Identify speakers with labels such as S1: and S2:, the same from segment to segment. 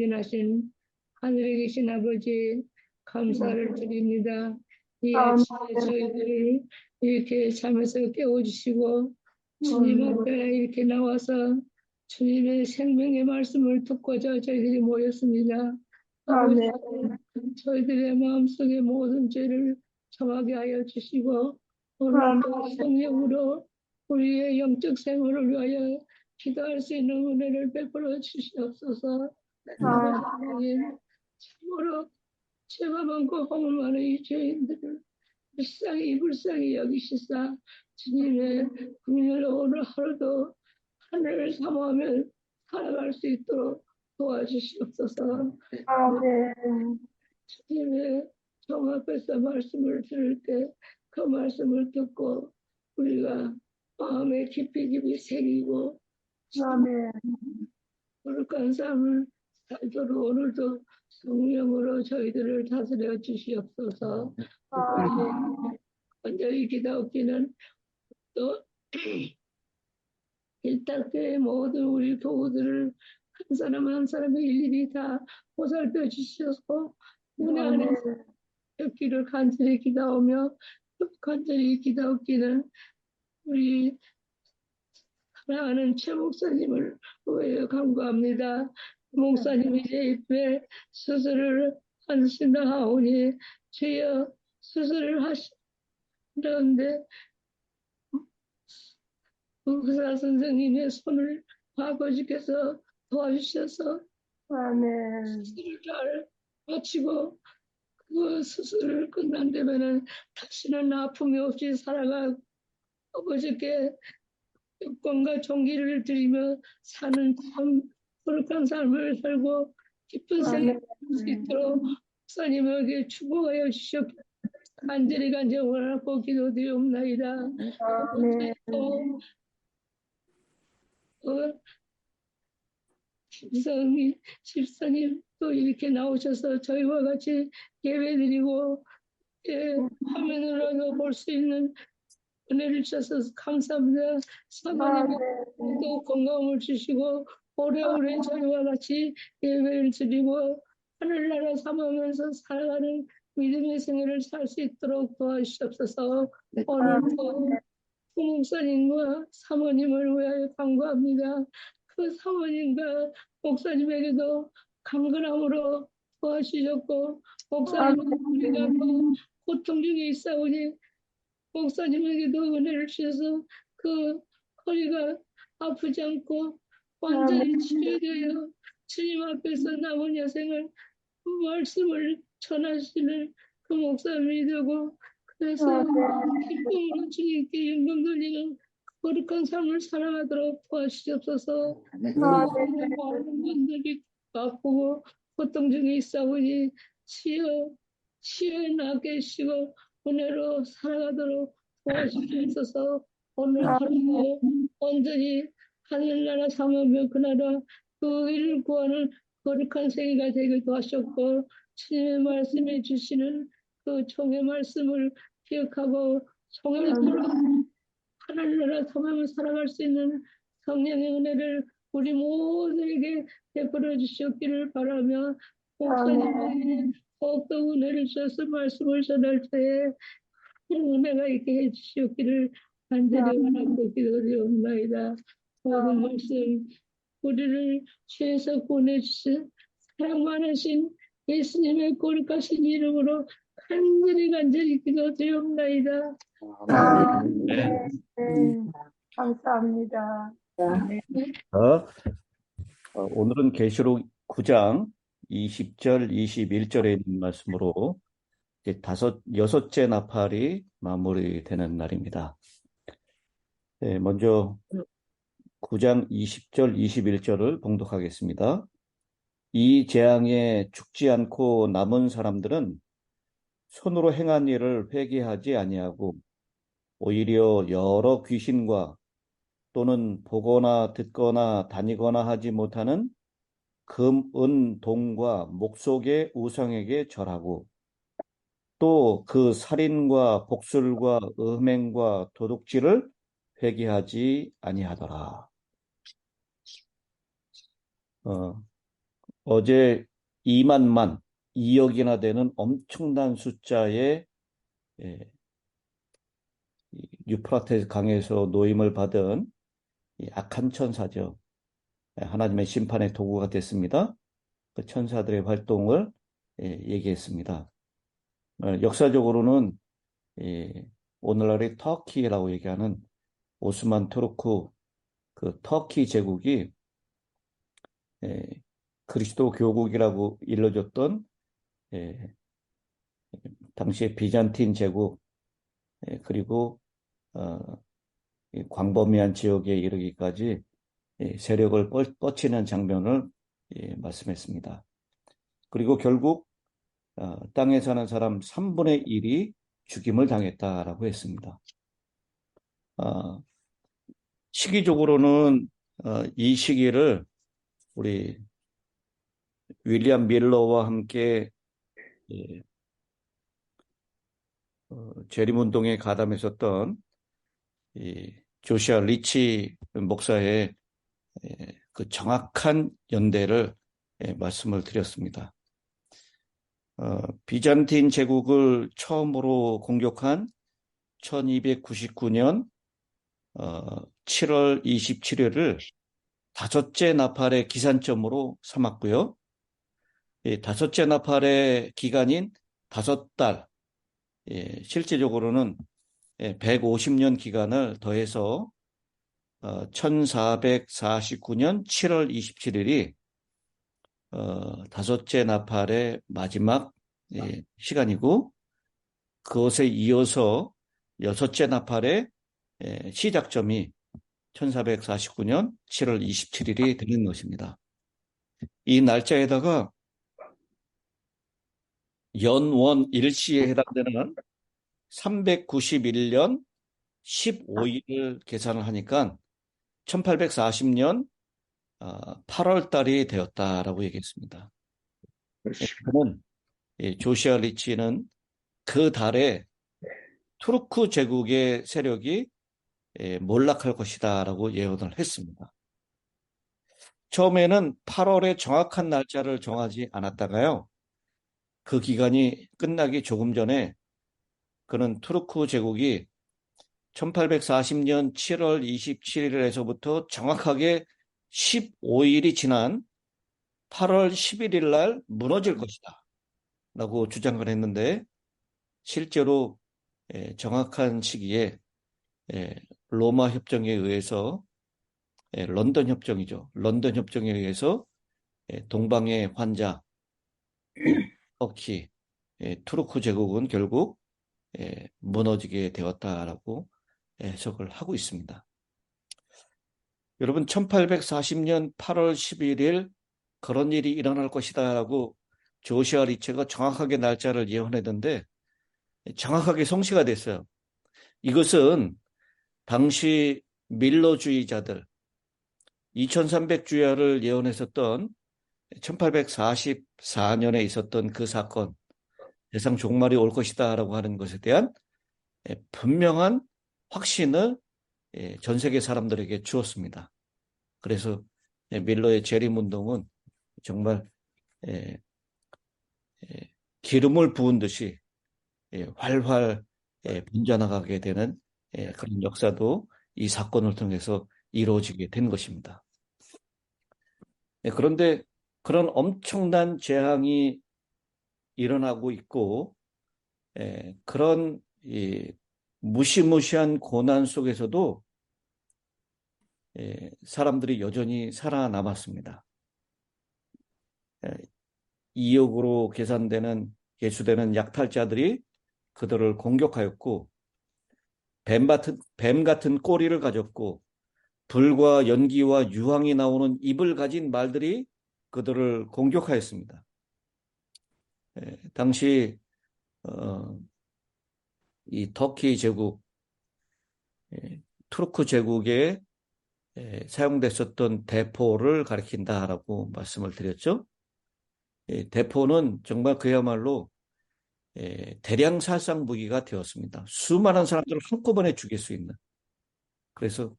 S1: 하신 하늘에 계신 아버지 감사를 드립니다. 이
S2: 아멘.
S1: 아침에 저희들을 이렇게 잠에서 깨워주시고 주님 앞에 이렇게 나와서 주님의 생명의 말씀을 듣고자 저희들이 모였습니다. 아버지,
S2: 아멘.
S1: 저희들의 마음속에 모든 죄를 정하게 하여 주시고 오늘도 성령으로 우리의 영적 생활을 위하여 기도할 수 있는 은혜를 베풀어 주시옵소서. 아버지 하나님, 참으로 죄가 많고 허물 많은 이 죄인들을 불쌍히 여기시사 주님의 국률로 오늘 하루도 하늘을 사모하며 살아갈 수 있도록 도와주시옵소서.
S2: 아멘.
S1: 주님의 종 앞에서 말씀을 들을 때 그 말씀을 듣고 우리가 마음에 깊이 새기고
S2: 아멘.
S1: 거룩한 삶을 살도록 오늘도 성령으로 저희들을 다스려 주시옵소서.
S2: 아멘.
S1: 간절히 기도하기는 또 일탁교의 모든 우리 교우들을 한 사람 한 사람의 일일이 다 보살펴 주셔서 은혜 안에 뵙기를 간절히 기도하며 간절히 기도하기는 우리 사랑하는 최 목사님을 위하여 간구합니다. 목사님이 이제 입에 수술을 하신다 하오니 주여 수술을 하시는데 의사 선생님의 손을 아버지께서 도와주셔서
S2: 아멘.
S1: 수술을 잘 마치고 그 수술을 끝난 다음에는 다시는 아픔이 없이 살아가 아버지께 영광과 존귀를 드리며 사는 참 거룩한 삶을 살고 기쁜 생활을 할 수 있도록 목사님에게 축복하여 주시옵소서. 간절히 원하고 기도드리옵나이다.
S2: 아멘.
S1: 또 집사님 또 이렇게 나오셔서 저희와 같이 예배드리고 화면으로도 볼 수 있는 은혜를 주셔서 감사합니다. 사모님 또 건강을 주시고 오래오래 저희와 같이 예배를 드리고 하늘나라 삼으면서 살아가는 믿음의 생애를 살 수 있도록 도와주시옵소서. 오늘도 목사님과 사모님을 위하여 간구합니다. 그 사모님과 목사님에게도 강건함으로 도와주셨고 목사님은 우리가 고통 중에 있사오니 목사님에게도 은혜를 주셔서 그 허리가 아프지 않고 완전히 치료되어 주님 앞에서 남은 여생을 말씀을 전하시는 그 목사님이 되고 그래서 기쁨으로 주님께 영광 돌리는 거룩한 삶을 살아가도록 도와주시옵소서. 많은 분들이 아프고 고통 중에 있사오니 치유에 나 계시고 은혜로 살아가도록 도와주시옵소서. 오늘 하루도 온전히 하늘나라 삼으며 그 나라 그 일을 구하는 거룩한 생애가 되길 도와주셨고 주님의 말씀해 주시는 그 종의 말씀을 기억하고 종을 따라 하늘나라 삼으며 살아갈 수 있는 성령의 은혜를 우리 모두에게 베풀어 주시옵기를 바라며 목사님에게 더욱더 은혜를 주셔서 말씀을 전할 때에 은혜가 있게 해주시옵기를 간절히 원하고 기도드리옵나이다. 모든 말씀 우리를 죄에서 구원해주신 사랑 많으신 예수님의 거룩하신 이름으로 간절히 기도드리옵나이다.
S2: 네. 감사합니다.
S3: 오늘은 계시록 9장 20절, 21절에 있는 말씀으로 이제 여섯째 나팔이 마무리되는 날입니다. 네, 먼저 9장 20절, 21절을 봉독하겠습니다. 이 재앙에 죽지 않고 남은 사람들은 손으로 행한 일을 회개하지 아니하고 오히려 여러 귀신과 또는 보거나 듣거나 다니거나 하지 못하는 금, 은, 동과 목속의 우상에게 절하고 또 그 살인과 복술과 음행과 도둑질을 회개하지 아니하더라. 어제 2만만, 2억이나 되는 엄청난 숫자의 예, 이 유프라테스 강에서 노임을 받은 이 악한 천사죠. 하나님의 심판의 도구가 됐습니다. 그 천사들의 활동을 얘기했습니다. 역사적으로는 오늘날의 터키라고 얘기하는 오스만 투르크 그 터키 제국이 그리스도 교국이라고 일러줬던 당시의 비잔틴 제국 그리고 이 광범위한 지역에 이르기까지 세력을 뻗치는 장면을 말씀했습니다. 그리고 결국 땅에 사는 사람 3분의 1이 죽임을 당했다라고 했습니다. 시기적으로는 이 시기를 우리 윌리엄 밀러와 함께 재림운동에 가담했었던 이 조시아 리치 목사의 그 정확한 연대를 말씀을 드렸습니다. 비잔틴 제국을 처음으로 공격한 1299년 7월 27일을 다섯째 나팔의 기산점으로 삼았고요. 이 다섯째 나팔의 기간인 5달, 실제적으로는 150년 기간을 더해서 1449년 7월 27일이 다섯째 나팔의 마지막 시간이고 그것에 이어서 여섯째 나팔의 시작점이 1449년 7월 27일이 되는 것입니다. 이 날짜에다가 연원 일시에 해당되는 391년 15일을 계산을 하니까 1840년 8월 달이 되었다라고 얘기했습니다. 그는 조시아 리치는 그 달에 투르크 제국의 세력이 몰락할 것이다 라고 예언을 했습니다. 처음에는 8월의 정확한 날짜를 정하지 않았다가요. 그 기간이 끝나기 조금 전에 그는 투르크 제국이 1840년 7월 27일에서부터 정확하게 15일이 지난 8월 11일 날 무너질 것이다 라고 주장을 했는데 실제로 정확한 시기에 로마 협정에 의해서 런던 협정이죠. 런던 협정에 의해서 동방의 환자 터키 투르크 제국은 결국 무너지게 되었다라고 해석을 하고 있습니다. 여러분 1840년 8월 11일 그런 일이 일어날 것이다 라고 조시아 리체가 정확하게 날짜를 예언했는데 정확하게 성취가 됐어요. 이것은 당시 밀러주의자들 2300주야를 예언했었던 1844년에 있었던 그 사건 세상 종말이 올 것이다 라고 하는 것에 대한 분명한 확신을 전 세계 사람들에게 주었습니다. 그래서 밀러의 재림운동은 정말 기름을 부은 듯이 활활 번져나가게 되는 그런 역사도 이 사건을 통해서 이루어지게 된 것입니다. 그런데 그런 엄청난 재앙이 일어나고 있고 그런 무시무시한 고난 속에서도 사람들이 여전히 살아남았습니다. 2억으로 계수되는 약탈자들이 그들을 공격하였고 뱀 같은 꼬리를 가졌고 불과 연기와 유황이 나오는 입을 가진 말들이 그들을 공격하였습니다. 당시 이 터키 제국, 투르크 제국에 사용됐었던 대포를 가리킨다라고 말씀을 드렸죠. 대포는 정말 그야말로 대량 살상 무기가 되었습니다. 수많은 사람들을 한꺼번에 죽일 수 있는. 그래서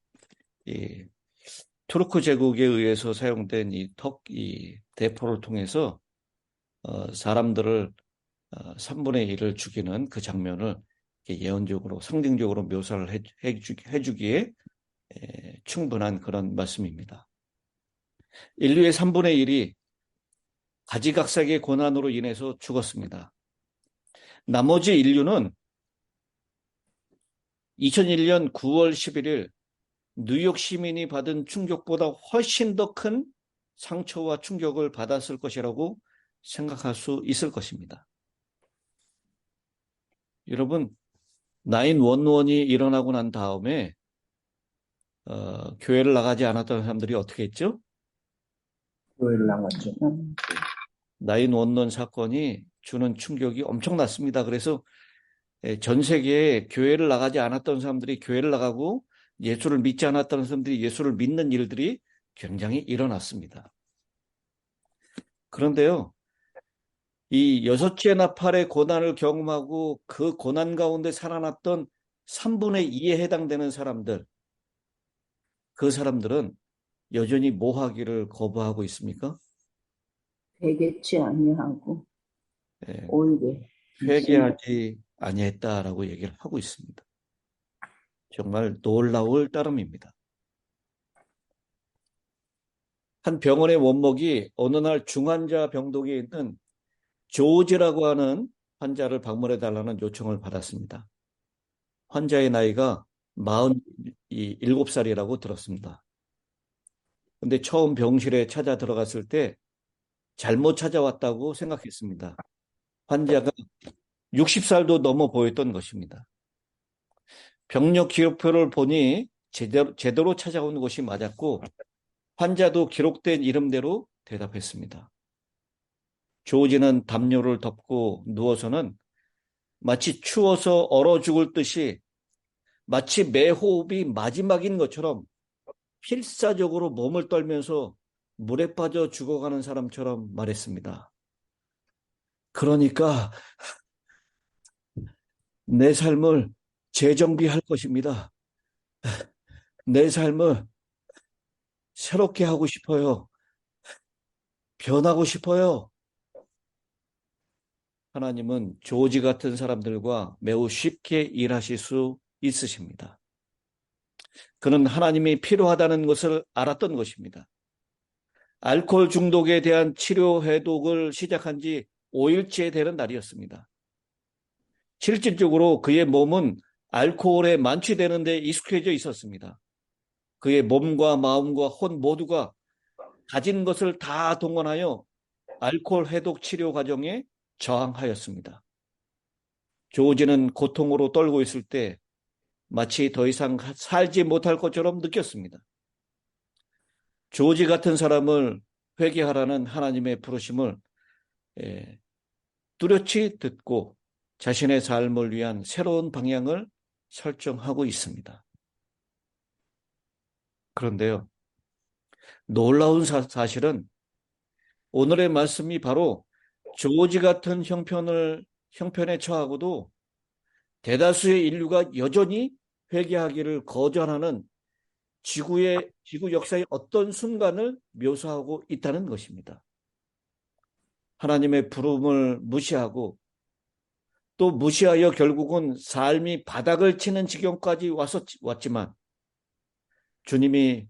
S3: 투르크 제국에 의해서 사용된 이 대포를 통해서 사람들을 3분의 1을 죽이는 그 장면을 예언적으로 상징적으로 묘사를 해주기에 충분한 그런 말씀입니다. 인류의 3분의 1이 가지각색의 고난으로 인해서 죽었습니다. 나머지 인류는 2001년 9월 11일 뉴욕 시민이 받은 충격보다 훨씬 더 큰 상처와 충격을 받았을 것이라고 생각할 수 있을 것입니다. 여러분, 911이 일어나고 난 다음에 교회를 나가지 않았던 사람들이 어떻게 했죠?
S4: 교회를 나갔죠.
S3: 911 사건이 주는 충격이 엄청났습니다. 그래서 전 세계에 교회를 나가지 않았던 사람들이 교회를 나가고 예수를 믿지 않았던 사람들이 예수를 믿는 일들이 굉장히 일어났습니다. 그런데요, 이 6째 나팔의 고난을 경험하고 그 고난 가운데 살아났던 3분의 2에 해당되는 사람들, 그 사람들은 여전히 뭐 하기를 거부하고 있습니까?
S2: 되겠지 아니하고
S3: 예,
S2: 오히려
S3: 회개하지 아니했다라고 얘기를 하고 있습니다. 정말 놀라울 따름입니다. 한 병원의 원목이 어느 날 중환자 병동에 있는 조지라고 하는 환자를 방문해달라는 요청을 받았습니다. 환자의 나이가 47살이라고 들었습니다. 근데 처음 병실에 찾아 들어갔을 때 잘못 찾아왔다고 생각했습니다. 환자가 60살도 넘어 보였던 것입니다. 병력 기록표를 보니 제대로 찾아온 것이 맞았고 환자도 기록된 이름대로 대답했습니다. 조지는 담요를 덮고 누워서는 마치 추워서 얼어 죽을 듯이 마치 매 호흡이 마지막인 것처럼 필사적으로 몸을 떨면서 물에 빠져 죽어가는 사람처럼 말했습니다. 그러니까 내 삶을 재정비할 것입니다. 내 삶을 새롭게 하고 싶어요. 변하고 싶어요. 하나님은 조지 같은 사람들과 매우 쉽게 일하실 수 있으십니다. 그는 하나님이 필요하다는 것을 알았던 것입니다. 알코올 중독에 대한 치료 해독을 시작한 지 5일째 되는 날이었습니다. 실질적으로 그의 몸은 알코올에 만취되는 데 익숙해져 있었습니다. 그의 몸과 마음과 혼 모두가 가진 것을 다 동원하여 알코올 해독 치료 과정에 저항하였습니다. 조지는 고통으로 떨고 있을 때 마치 더 이상 살지 못할 것처럼 느꼈습니다. 조지 같은 사람을 회개하라는 하나님의 부르심을 뚜렷이 듣고 자신의 삶을 위한 새로운 방향을 설정하고 있습니다. 그런데요, 놀라운 사실은 오늘의 말씀이 바로 조지 같은 형편에 처하고도 대다수의 인류가 여전히 회개하기를 거절하는 지구 역사의 어떤 순간을 묘사하고 있다는 것입니다. 하나님의 부름을 무시하고 또 무시하여 결국은 삶이 바닥을 치는 지경까지 왔지만 주님이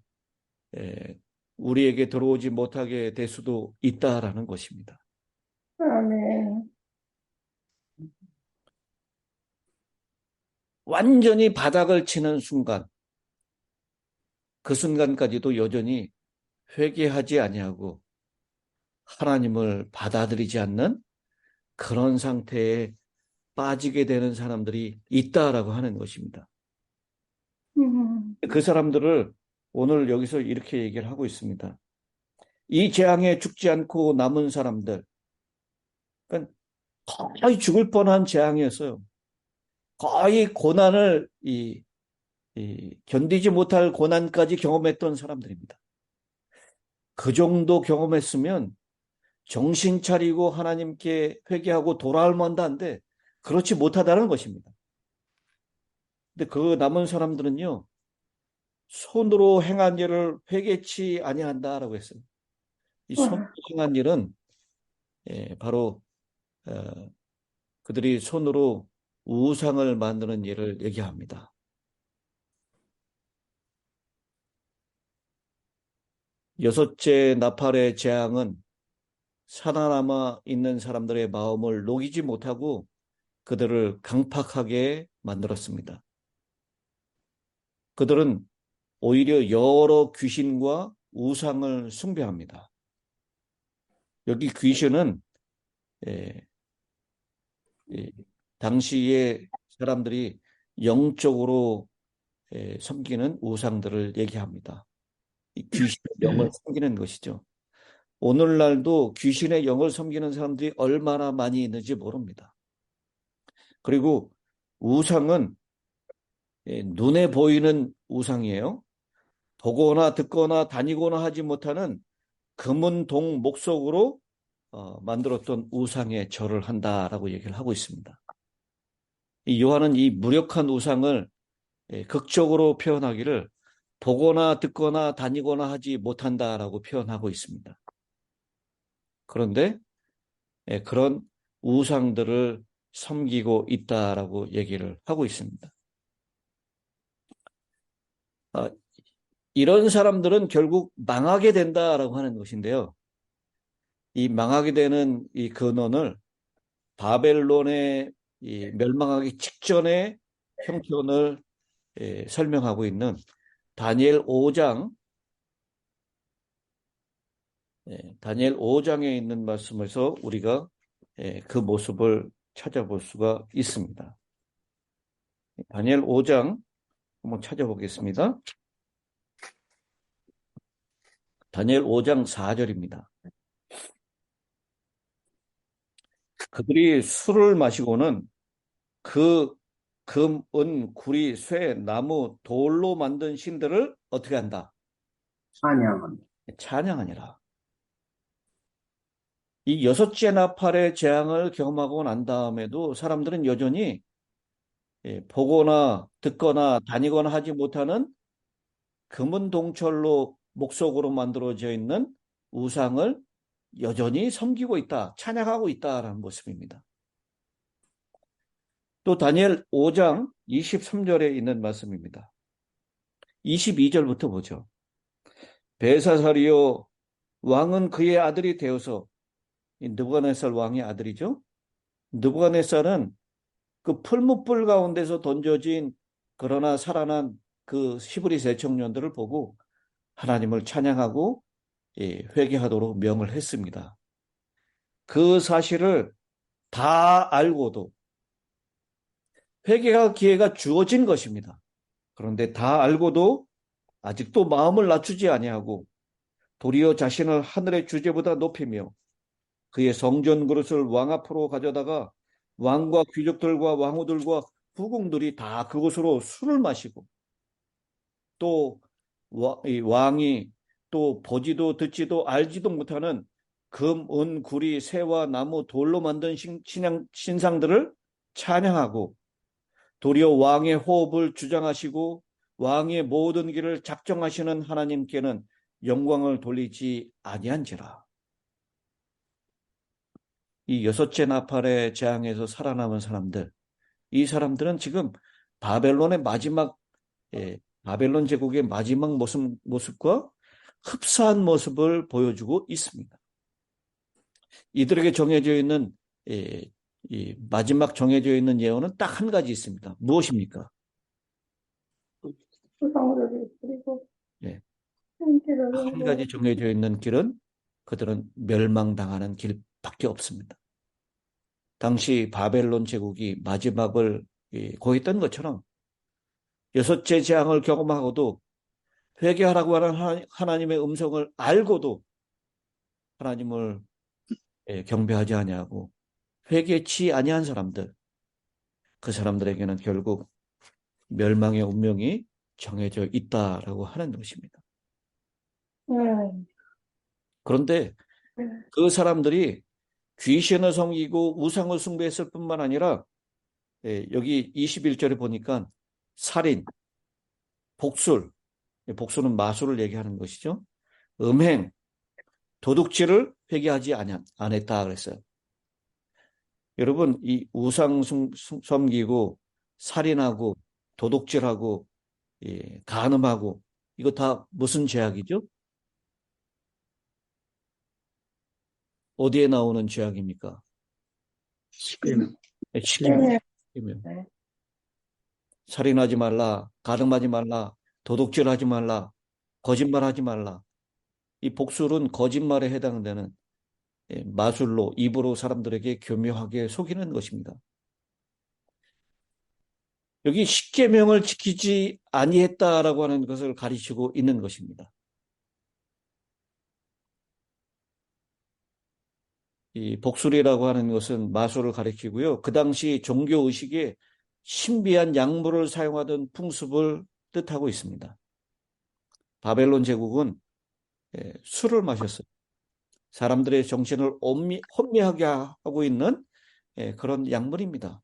S3: 우리에게 들어오지 못하게 될 수도 있다라는 것입니다.
S2: 아멘.
S3: 완전히 바닥을 치는 순간, 그 순간까지도 여전히 회개하지 아니하고 하나님을 받아들이지 않는 그런 상태에 빠지게 되는 사람들이 있다라고 하는 것입니다. 그 사람들을 오늘 여기서 이렇게 얘기를 하고 있습니다. 이 재앙에 죽지 않고 남은 사람들, 그러니까 거의 죽을 뻔한 재앙이었어요. 거의 고난을 견디지 못할 고난까지 경험했던 사람들입니다. 그 정도 경험했으면 정신 차리고 하나님께 회개하고 돌아올 만한데 그렇지 못하다는 것입니다. 근데 그 남은 사람들은요, 손으로 행한 일을 회개치 아니한다라고 했어요. 이 손으로 행한 일은 바로 그들이 손으로 우상을 만드는 일을 얘기합니다. 여섯째 나팔의 재앙은 살아남아 있는 사람들의 마음을 녹이지 못하고 그들을 강팍하게 만들었습니다. 그들은 오히려 여러 귀신과 우상을 숭배합니다. 여기 귀신은 당시의 사람들이 영적으로 섬기는 우상들을 얘기합니다. 이 귀신의 영을 섬기는 것이죠. 오늘날도 귀신의 영을 섬기는 사람들이 얼마나 많이 있는지 모릅니다. 그리고 우상은 눈에 보이는 우상이에요. 보거나 듣거나 다니거나 하지 못하는 금은 동 목석으로 만들었던 우상에 절을 한다라고 얘기를 하고 있습니다. 이 요한은 이 무력한 우상을 극적으로 표현하기를 보거나 듣거나 다니거나 하지 못한다라고 표현하고 있습니다. 그런데 그런 우상들을 섬기고 있다라고 얘기를 하고 있습니다. 이런 사람들은 결국 망하게 된다라고 하는 것인데요. 이 망하게 되는 이 근원을 바벨론의 이 멸망하기 직전의 형편을 설명하고 있는 다니엘 5장, 다니엘 5장에 있는 말씀에서 우리가 그 모습을 찾아볼 수가 있습니다. 다니엘 5장 한번 찾아보겠습니다. 다니엘 5장 4절입니다. 그들이 술을 마시고는 그 금, 은, 구리, 쇠, 나무, 돌로 만든 신들을 어떻게 한다? 찬양하니라. 이 여섯째 나팔의 재앙을 경험하고 난 다음에도 사람들은 여전히 보거나 듣거나 다니거나 하지 못하는 금은 동철로 목석으로 만들어져 있는 우상을 여전히 섬기고 있다, 찬양하고 있다라는 모습입니다. 또 다니엘 5장 23절에 있는 말씀입니다. 22절부터 보죠. 벨사살이요 왕은 그의 아들이 되어서, 느부갓네살 왕의 아들이죠. 느부갓네살은 그 풀무불 가운데서 던져진 그러나 살아난 그 히브리 새청년들을 보고 하나님을 찬양하고 회개하도록 명을 했습니다. 그 사실을 다 알고도 회개할 기회가 주어진 것입니다. 그런데 다 알고도 아직도 마음을 낮추지 아니하고 도리어 자신을 하늘의 주제보다 높이며 그의 성전 그릇을 왕 앞으로 가져다가 왕과 귀족들과 왕후들과 후궁들이 다 그곳으로 술을 마시고 또 왕이 또 보지도 듣지도 알지도 못하는 금, 은, 구리, 새와 나무, 돌로 만든 신상들을 찬양하고 도리어 왕의 호흡을 주장하시고 왕의 모든 길을 작정하시는 하나님께는 영광을 돌리지 아니한지라. 이 여섯째 나팔의 재앙에서 살아남은 사람들, 이 사람들은 지금 바벨론의 마지막, 바벨론 제국의 마지막 모습과 흡사한 모습을 보여주고 있습니다. 이들에게 정해져 있는 이 마지막 정해져 있는 예언은 딱 한 가지 있습니다. 무엇입니까? 한 가지 정해져 있는 길은 그들은 멸망당하는 길밖에 없습니다. 당시 바벨론 제국이 마지막을 고했던 것처럼 여섯째 재앙을 경험하고도 회개하라고 하는 하나님의 음성을 알고도 하나님을 경배하지 아니하고 회개치 아니한 사람들, 그 사람들에게는 결국 멸망의 운명이 정해져 있다라고 하는 것입니다. 그런데 그 사람들이 귀신을 섬기고 우상을 숭배했을 뿐만 아니라 여기 21절에 보니까 살인, 복술, 복수는 마술을 얘기하는 것이죠. 음행, 도둑질을 회개하지 안 했다 그랬어요. 여러분, 이 우상 섬기고 살인하고 도둑질하고 간음하고 이거 다 무슨 죄악이죠? 어디에 나오는 죄악입니까?
S4: 십계명.
S3: 십계명.
S2: 네.
S3: 살인하지 말라, 간음하지 말라, 도둑질하지 말라, 거짓말하지 말라. 이 복술은 거짓말에 해당되는 마술로 입으로 사람들에게 교묘하게 속이는 것입니다. 여기 십계명을 지키지 아니했다라고 하는 것을 가르치고 있는 것입니다. 이 복술이라고 하는 것은 마술을 가리키고요. 그 당시 종교의식에 신비한 약물을 사용하던 풍습을 뜻하고 있습니다. 바벨론 제국은 술을 마셨어요. 사람들의 정신을 혼미하게 하고 있는 그런 약물입니다.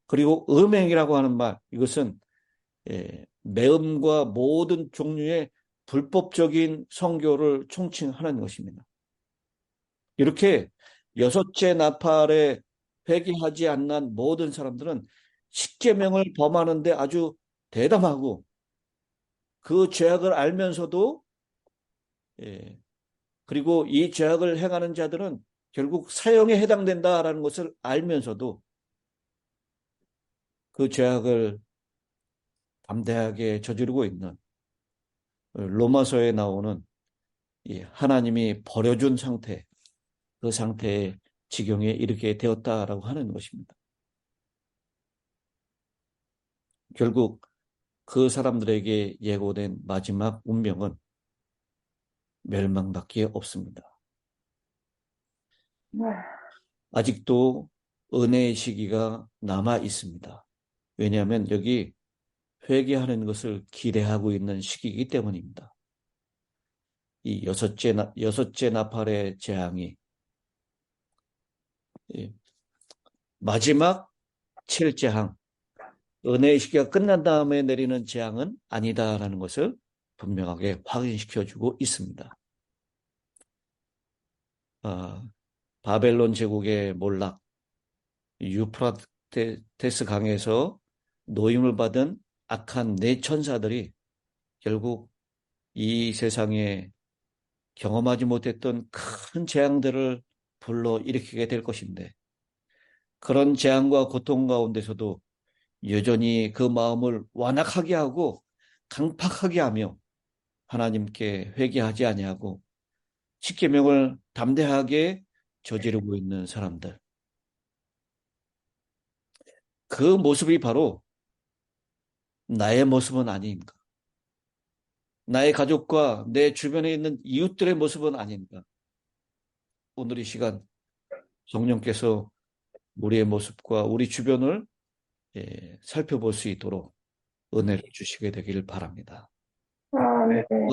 S3: 그리고 음행이라고 하는 말, 이것은 매음과 모든 종류의 불법적인 성교를 총칭하는 것입니다. 이렇게 여섯째 나팔에 회개하지 않는 모든 사람들은 십계명을 범하는데 아주 대담하고 그 죄악을 알면서도 그리고 이 죄악을 행하는 자들은 결국 사형에 해당된다라는 것을 알면서도 그 죄악을 담대하게 저지르고 있는 로마서에 나오는 하나님이 버려준 상태, 그 상태의 지경에 이르게 되었다라고 하는 것입니다. 결국 그 사람들에게 예고된 마지막 운명은 멸망밖에 없습니다. 아직도 은혜의 시기가 남아 있습니다. 왜냐하면 여기 회개하는 것을 기대하고 있는 시기이기 때문입니다. 이 여섯째 나팔의 재앙이 마지막 7재앙, 은혜의 시기가 끝난 다음에 내리는 재앙은 아니다라는 것을 분명하게 확인시켜주고 있습니다. 바벨론 제국의 몰락, 유프라테스 강에서 노임을 받은 악한 네 천사들이 결국 이 세상에 경험하지 못했던 큰 재앙들을 불러일으키게 될 것인데, 그런 재앙과 고통 가운데서도 여전히 그 마음을 완악하게 하고 강팍하게 하며 하나님께 회개하지 아니하고 십계명을 담대하게 저지르고 있는 사람들, 그 모습이 바로 나의 모습은 아닌가? 나의 가족과 내 주변에 있는 이웃들의 모습은 아닌가? 오늘 이 시간 성령께서 우리의 모습과 우리 주변을 살펴볼 수 있도록 은혜를 주시게 되기를 바랍니다.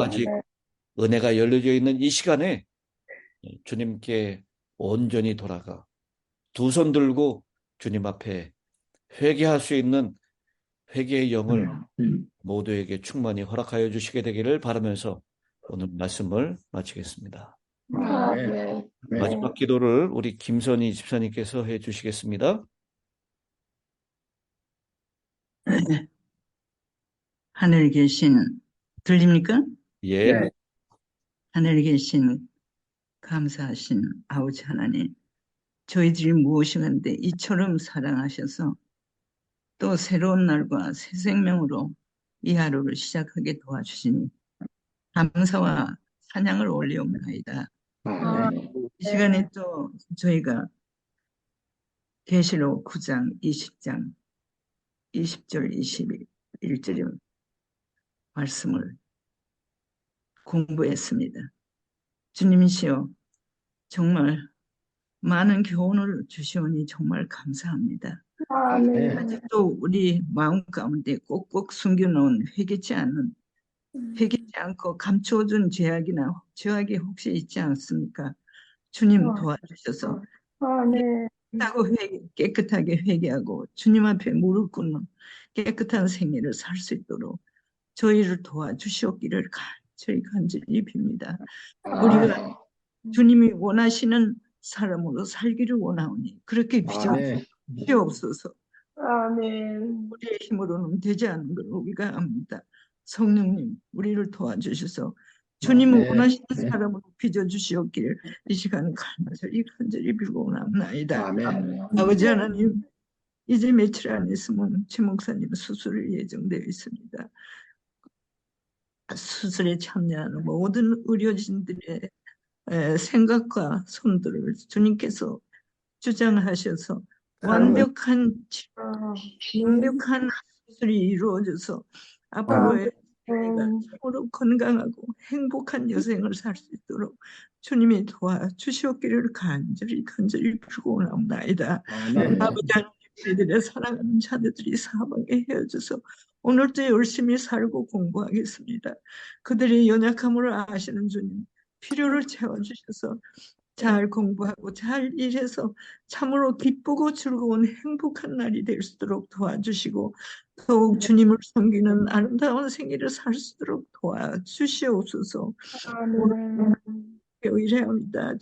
S3: 아직 은혜가 열려져 있는 이 시간에 주님께 온전히 돌아가 두 손 들고 주님 앞에 회개할 수 있는 회개의 영을 모두에게 충만히 허락하여 주시게 되기를 바라면서 오늘 말씀을 마치겠습니다.
S1: 네.
S3: 마지막 기도를 우리 김선희 집사님께서 해 주시겠습니다.
S5: 하늘에 계신, 들립니까?
S3: 예.
S2: 네.
S5: 하늘에 계신 감사하신 아버지 하나님, 저희들이 무엇이간데 이처럼 사랑하셔서 또 새로운 날과 새 생명으로 이 하루를 시작하게 도와주시니 감사와 찬양을 올리옵나이다. 이 시간에 또 저희가 계시록 9장 20장 20절 21절 말씀을 공부했습니다. 주님이시여, 정말 많은 교훈을 주시오니 정말 감사합니다. 아직도 우리 마음 가운데 꼭꼭 숨겨놓은 회개치 않고 감추어둔 죄악이 혹시 있지 않습니까? 주님 도와주셔서 깨끗하게 회개하고 주님 앞에 무릎 꿇는 깨끗한 생애를 살 수 있도록 저희를 도와주시옵기를 간절히 빕니다. 우리가 주님이 원하시는 사람으로 살기를 원하오니 그렇게
S4: 아멘.
S5: 비옵소서.
S2: 아멘.
S5: 우리의 힘으로는 되지 않는 걸 우리가 압니다. 성령님, 우리를 도와주셔서 주님을
S4: 네.
S5: 원하시는
S4: 네.
S5: 사람으로 빚어주시옵기를 이 시간 간절히 빌고나옵나이다.
S4: 아멘.
S5: 아버지 하나님, 이제 며칠 안 있으면 최 목사님 수술이 예정되어 있습니다. 수술에 참여하는 모든 의료진들의 생각과 손들을 주님께서 주장하셔서 완벽한 수술이 이루어져서 앞으로의 내가 참으로 건강하고 행복한 여생을 살 수 있도록 주님이 도와주시옵기를 간절히 빌고나옵나이다.
S4: 아멘.
S5: 아버지 하나님, 저희들의 사랑하는 자녀들이 사방에 헤어져서 오늘도 열심히 살고 공부하겠습니다. 그들의 연약함을 아시는 주님, 필요를 채워주셔서 잘 공부하고 잘 일해서 참으로 기쁘고 즐거운 행복한 날이 될 수 있도록 도와주시고 더욱 주님을 섬기는 아름다운 생애를 살 수 있도록 도와주시옵소서. 이래합니다.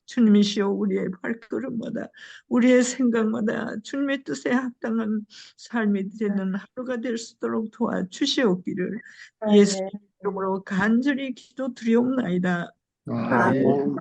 S5: 주님이시여 우리의 발걸음마다 우리의 생각마다 주님의 뜻에 합당한 삶이 되는 하루가 될 수 있도록 도와주시옵기를 예수 이름으로 간절히 기도드리옵나이다.
S4: 아멘.